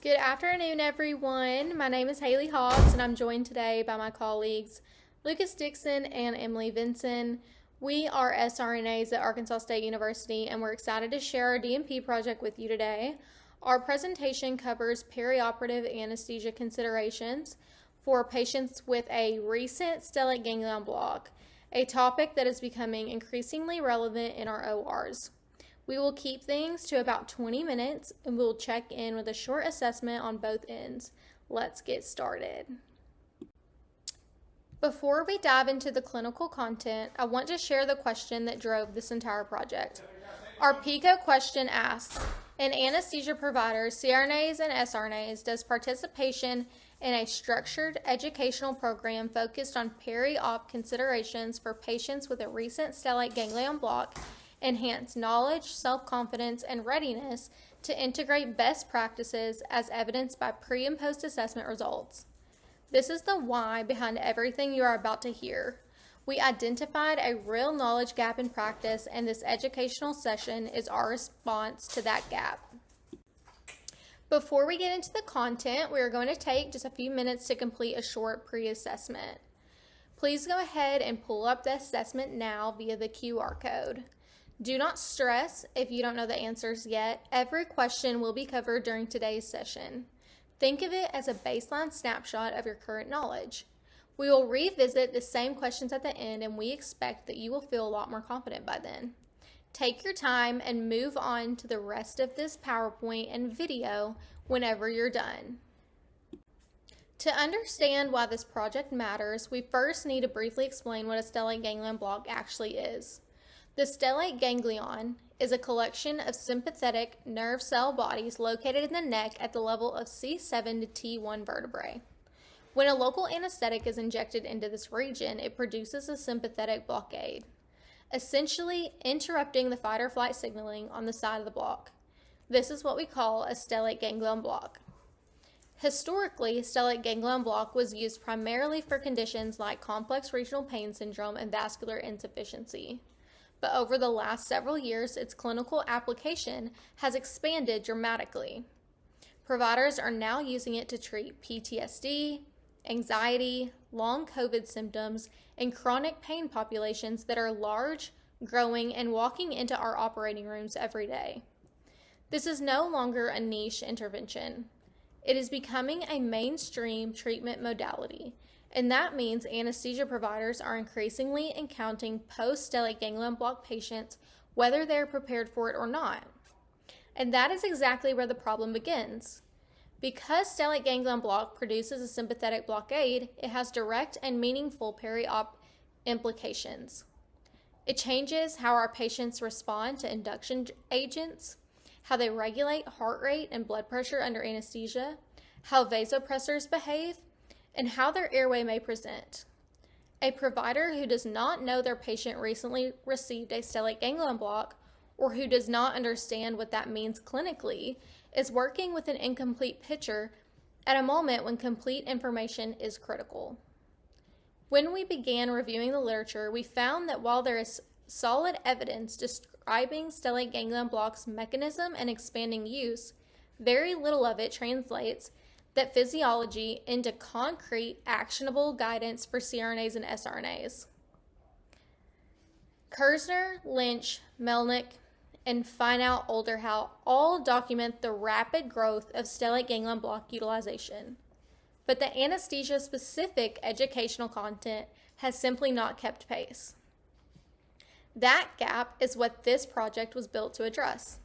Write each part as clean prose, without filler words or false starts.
Good afternoon, everyone. My name is Haley Hawks, and I'm joined today by my colleagues Lucas Dixon and Emily Vinson. We are SRNAs at Arkansas State University, and we're excited to share our DNP project with you today. Our presentation covers perioperative anesthesia considerations for patients with a recent stellate ganglion block, a topic that is becoming increasingly relevant in our ORs. We will keep things to about 20 minutes and we'll check in with a short assessment on both ends. Let's get started. Before we dive into the clinical content, I want to share the question that drove this entire project. Our PICO question asks, in anesthesia providers, CRNAs and SRNAs, does participation in a structured educational program focused on peri-op considerations for patients with a recent stellate ganglion block enhance knowledge, self-confidence, and readiness to integrate best practices as evidenced by pre- and post-assessment results? This is the why behind everything you are about to hear. We identified a real knowledge gap in practice, and this educational session is our response to that gap. Before we get into the content, we are going to take just a few minutes to complete a short pre-assessment. Please go ahead and pull up the assessment now via the QR code. Do not stress if you don't know the answers yet. Every question will be covered during today's session. Think of it as a baseline snapshot of your current knowledge. We will revisit the same questions at the end, and we expect that you will feel a lot more confident by then. Take your time and move on to the rest of this PowerPoint and video whenever you're done. To understand why this project matters, we first need to briefly explain what a stellate ganglion block actually is. The stellate ganglion is a collection of sympathetic nerve cell bodies located in the neck at the level of C7 to T1 vertebrae. When a local anesthetic is injected into this region, it produces a sympathetic blockade, essentially interrupting the fight or flight signaling on the side of the block. This is what we call a stellate ganglion block. Historically, stellate ganglion block was used primarily for conditions like complex regional pain syndrome and vascular insufficiency. But over the last several years, its clinical application has expanded dramatically. Providers are now using it to treat PTSD, anxiety, long COVID symptoms, and chronic pain populations that are large, growing, and walking into our operating rooms every day. This is no longer a niche intervention. It is becoming a mainstream treatment modality, and that means anesthesia providers are increasingly encountering post-stellate ganglion block patients, whether they're prepared for it or not. And that is exactly where the problem begins. Because stellate ganglion block produces a sympathetic blockade, it has direct and meaningful peri-op implications. It changes how our patients respond to induction agents, how they regulate heart rate and blood pressure under anesthesia, how vasopressors behave, and how their airway may present. A provider who does not know their patient recently received a stellate ganglion block, or who does not understand what that means clinically, is working with an incomplete picture at a moment when complete information is critical. When we began reviewing the literature, we found that while there is solid evidence describing stellate ganglion block's mechanism and expanding use, very little of it translates that physiology into concrete, actionable guidance for CRNAs and SRNAs. Kersner, Lynch, Melnick, and Feinout-Olderhout all document the rapid growth of stellate ganglion block utilization, but the anesthesia-specific educational content has simply not kept pace. That gap is what this project was built to address.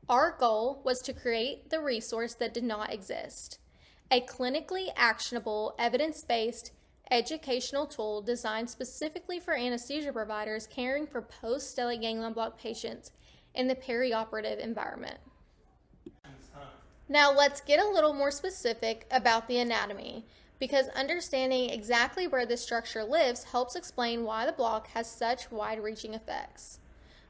Our goal was to create the resource that did not exist, a clinically actionable, evidence-based educational tool designed specifically for anesthesia providers caring for post-stellate ganglion block patients in the perioperative environment. Now let's get a little more specific about the anatomy, because understanding exactly where this structure lives helps explain why the block has such wide-reaching effects.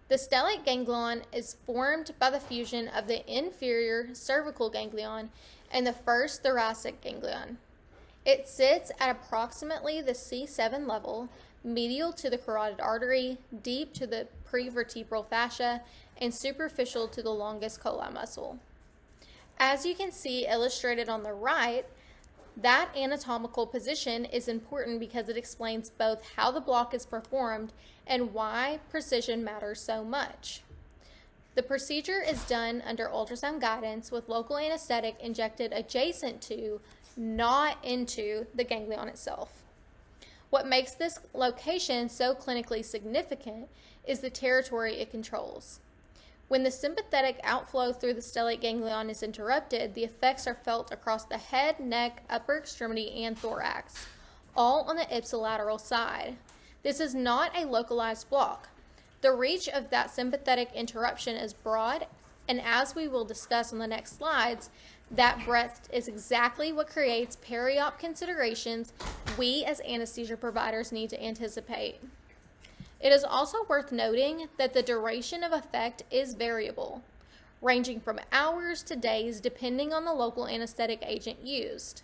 The stellate ganglion is formed by the fusion of the inferior cervical ganglion and the first thoracic ganglion. It sits at approximately the C7 level, medial to the carotid artery, deep to the prevertebral fascia, and superficial to the longus colli muscle. As you can see illustrated on the right, that anatomical position is important because it explains both how the block is performed and why precision matters so much. The procedure is done under ultrasound guidance with local anesthetic injected adjacent to, not into, the ganglion itself. What makes this location so clinically significant is the territory it controls. When the sympathetic outflow through the stellate ganglion is interrupted, the effects are felt across the head, neck, upper extremity, and thorax, all on the ipsilateral side. This is not a localized block. The reach of that sympathetic interruption is broad, and as we will discuss on the next slides, that breadth is exactly what creates peri-op considerations we as anesthesia providers need to anticipate. It is also worth noting that the duration of effect is variable, ranging from hours to days depending on the local anesthetic agent used.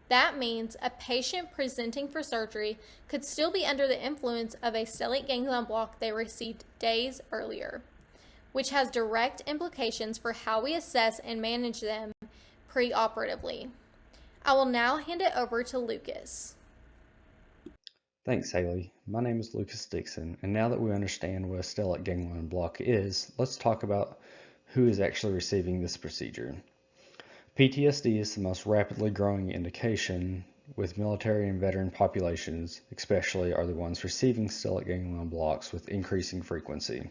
That means a patient presenting for surgery could still be under the influence of a stellate ganglion block they received days earlier, which has direct implications for how we assess and manage them preoperatively. I will now hand it over to Lucas. Thanks, Haley. My name is Lucas Dixon, and now that we understand what a stellate ganglion block is, let's talk about who is actually receiving this procedure. PTSD is the most rapidly growing indication, with military and veteran populations especially are the ones receiving stellate ganglion blocks with increasing frequency.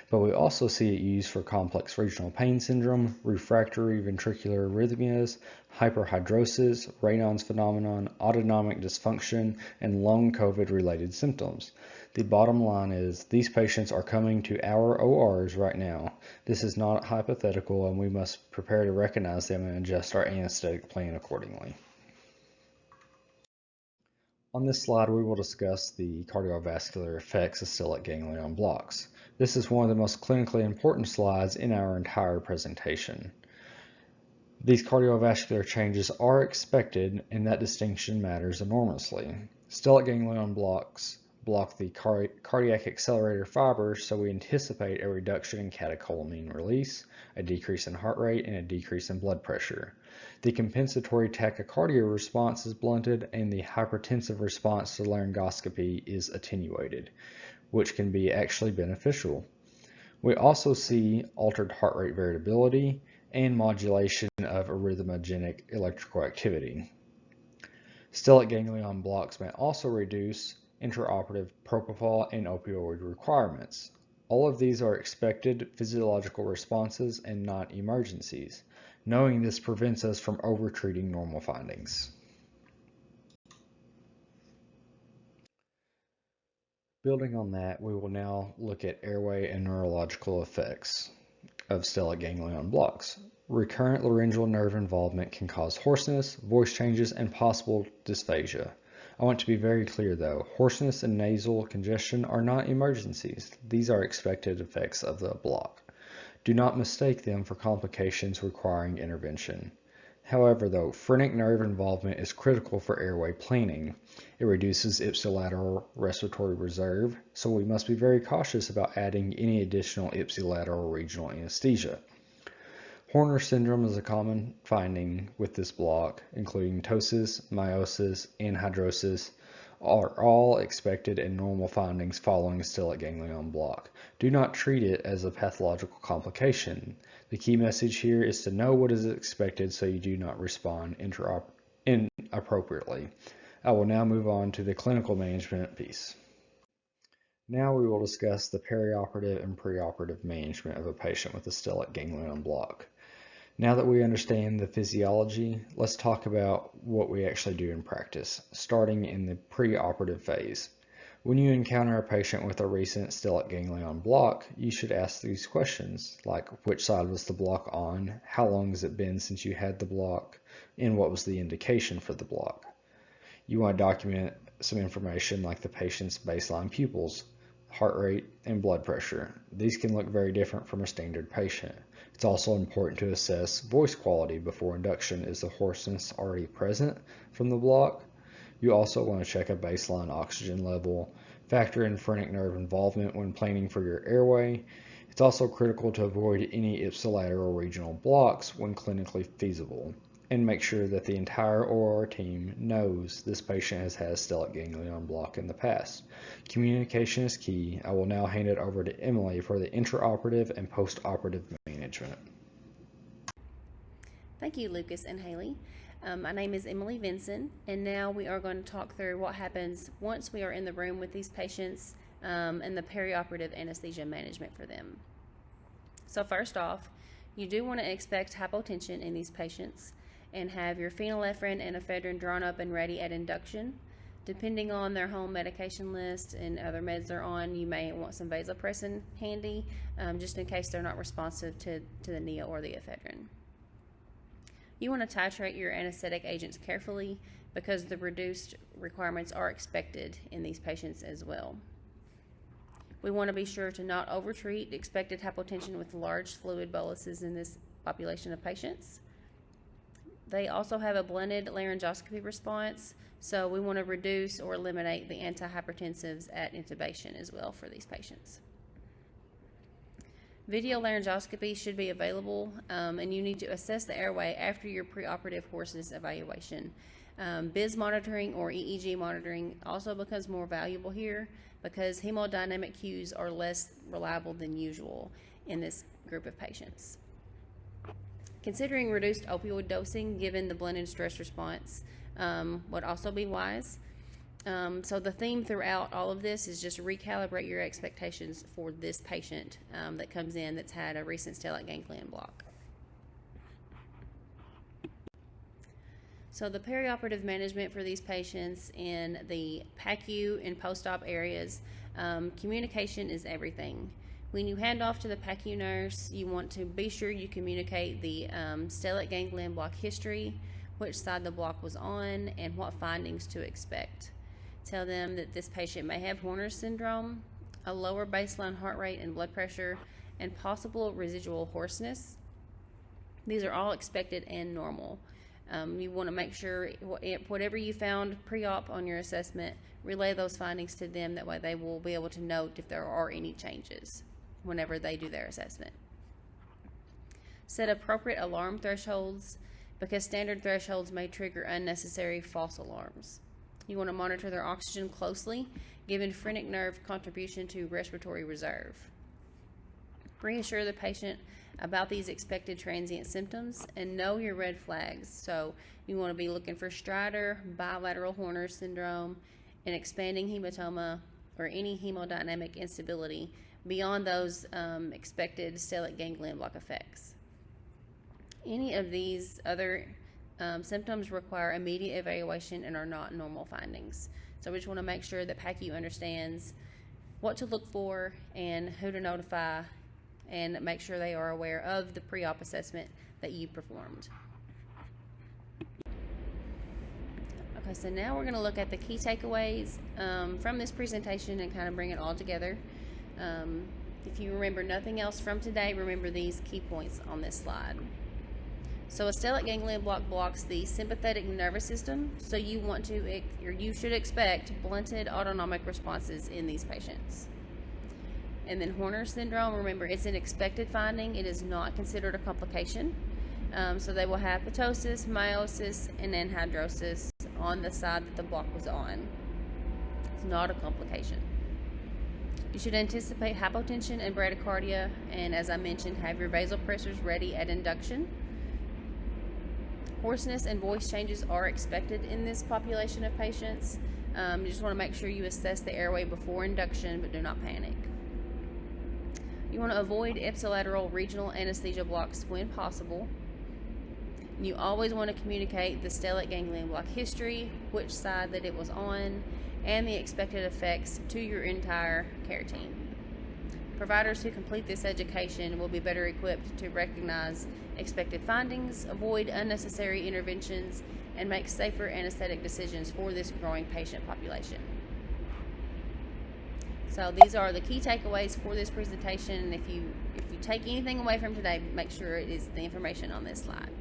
But we also see it used for complex regional pain syndrome, refractory ventricular arrhythmias, hyperhidrosis, Raynaud's phenomenon, autonomic dysfunction, and long COVID-related symptoms. The bottom line is these patients are coming to our ORs right now. This is not hypothetical, and we must prepare to recognize them and adjust our anesthetic plan accordingly. On this slide, we will discuss the cardiovascular effects of stellate ganglion blocks. This is one of the most clinically important slides in our entire presentation. These cardiovascular changes are expected, and that distinction matters enormously. Stellate ganglion blocks block the cardiac accelerator fibers, so we anticipate a reduction in catecholamine release, a decrease in heart rate, and a decrease in blood pressure. The compensatory tachycardia response is blunted, and the hypertensive response to laryngoscopy is attenuated, which can be actually beneficial. We also see altered heart rate variability and modulation of arrhythmogenic electrical activity. Stellate ganglion blocks may also reduce intraoperative propofol and opioid requirements. All of these are expected physiological responses and not emergencies. Knowing this prevents us from overtreating normal findings. Building on that, we will now look at airway and neurological effects of stellate ganglion blocks. Recurrent laryngeal nerve involvement can cause hoarseness, voice changes, and possible dysphagia. I want to be very clear though, hoarseness and nasal congestion are not emergencies. These are expected effects of the block. Do not mistake them for complications requiring intervention. However though, phrenic nerve involvement is critical for airway planning. It reduces ipsilateral respiratory reserve, so we must be very cautious about adding any additional ipsilateral regional anesthesia. Horner syndrome is a common finding with this block, including ptosis, meiosis, and hydrosis, are all expected and normal findings following a stellate ganglion block. Do not treat it as a pathological complication. The key message here is to know what is expected so you do not respond inappropriately. I will now move on to the clinical management piece. Now we will discuss the perioperative and preoperative management of a patient with a stellate ganglion block. Now that we understand the physiology, let's talk about what we actually do in practice, starting in the preoperative phase. When you encounter a patient with a recent stellate ganglion block, you should ask these questions, like which side was the block on, how long has it been since you had the block, and what was the indication for the block. You want to document some information like the patient's baseline pupils, heart rate, and blood pressure. These can look very different from a standard patient. It's also important to assess voice quality before induction. Is the hoarseness already present from the block? You also want to check a baseline oxygen level, factor in phrenic nerve involvement when planning for your airway, It's also critical to avoid any ipsilateral regional blocks when clinically feasible, and make sure that the entire OR team knows this patient has had a stellate ganglion block in the past. Communication is key. I will now hand it over to Emily for the intraoperative and postoperative management. Thank you, Lucas and Haley. My name is Emily Vinson, and now we are going to talk through what happens once we are in the room with these patients and the perioperative anesthesia management for them. So first off, you do want to expect hypotension in these patients and have your phenylephrine and ephedrine drawn up and ready at induction. Depending on their home medication list and other meds they're on, you may want some vasopressin handy just in case they're not responsive to the NEA or the ephedrine. You want to titrate your anesthetic agents carefully because the reduced requirements are expected in these patients as well. We want to be sure to not overtreat expected hypotension with large fluid boluses in this population of patients. They also have a blunted laryngoscopy response, so we want to reduce or eliminate the antihypertensives at intubation as well for these patients. Video laryngoscopy should be available, and you need to assess the airway after your preoperative hoarseness evaluation. BIS monitoring or EEG monitoring also becomes more valuable here because hemodynamic cues are less reliable than usual in this group of patients. Considering reduced opioid dosing given the blended stress response would also be wise. So the theme throughout all of this is just recalibrate your expectations for this patient that comes in that's had a recent stellate ganglion block. So the perioperative management for these patients in the PACU and post-op areas, communication is everything. When you hand off to the PACU nurse, you want to be sure you communicate the stellate ganglion block history, which side the block was on, and what findings to expect. Tell them that this patient may have Horner's syndrome, a lower baseline heart rate and blood pressure, and possible residual hoarseness. These are all expected and normal. You want to make sure whatever you found pre-op on your assessment, relay those findings to them. That way they will be able to note if there are any changes whenever they do their assessment. Set appropriate alarm thresholds because standard thresholds may trigger unnecessary false alarms. You want to monitor their oxygen closely, given phrenic nerve contribution to respiratory reserve. Reassure the patient about these expected transient symptoms and know your red flags. So you want to be looking for stridor, bilateral Horner's syndrome, and expanding hematoma or any hemodynamic instability beyond those expected stellate ganglion block effects. Any of these other symptoms require immediate evaluation and are not normal findings. So we just want to make sure that PACU understands what to look for and who to notify, and make sure they are aware of the pre-op assessment that you performed. Okay, so now we're going to look at the key takeaways from this presentation and kind of bring it all together. If you remember nothing else from today, remember these key points on this slide. So a stellate ganglion block blocks the sympathetic nervous system, so you should expect blunted autonomic responses in these patients. And then Horner's syndrome, remember it's an expected finding. It is not considered a complication. So they will have ptosis, meiosis, and anhidrosis on the side that the block was on. It's not a complication. You should anticipate hypotension and bradycardia, and as I mentioned, have your vasopressors ready at induction. Hoarseness and voice changes are expected in this population of patients. You just want to make sure you assess the airway before induction, but do not panic. You want to avoid ipsilateral regional anesthesia blocks when possible. You always want to communicate the stellate ganglion block history, which side that it was on, and the expected effects to your entire care team. Providers who complete this education will be better equipped to recognize expected findings, avoid unnecessary interventions, and make safer anesthetic decisions for this growing patient population. So these are the key takeaways for this presentation. And if you take anything away from today, make sure it is the information on this slide.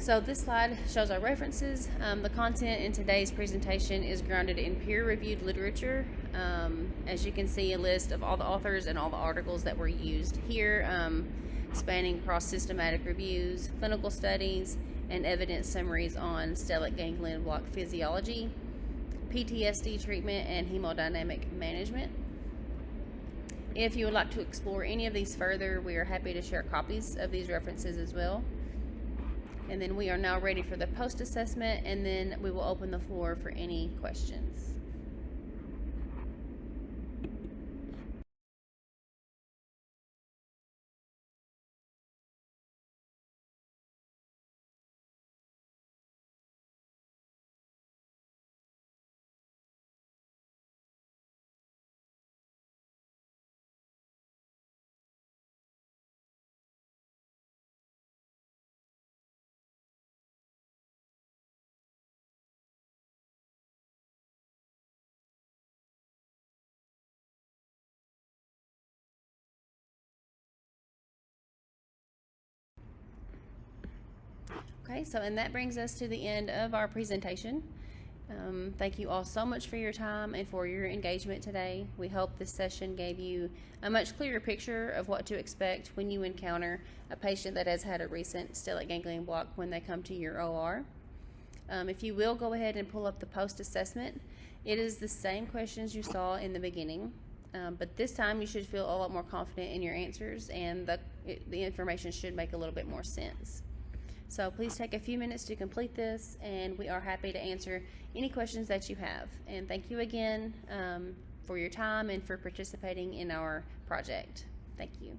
So this slide shows our references. The content in today's presentation is grounded in peer-reviewed literature As you can see, a list of all the authors and all the articles that were used here, spanning across systematic reviews, clinical studies, and evidence summaries on stellate ganglion block physiology, PTSD treatment, and hemodynamic management. If you would like to explore any of these further, we are happy to share copies of these references as well. And then we are now ready for the post-assessment, and then we will open the floor for any questions. Okay, and that brings us to the end of our presentation. Thank you all so much for your time and for your engagement today. We hope this session gave you a much clearer picture of what to expect when you encounter a patient that has had a recent stellate ganglion block when they come to your OR. If you will, go ahead and pull up the post-assessment. It is the same questions you saw in the beginning, but this time you should feel a lot more confident in your answers, and the information should make a little bit more sense. So please take a few minutes to complete this, and we are happy to answer any questions that you have. And thank you again for your time and for participating in our project. Thank you.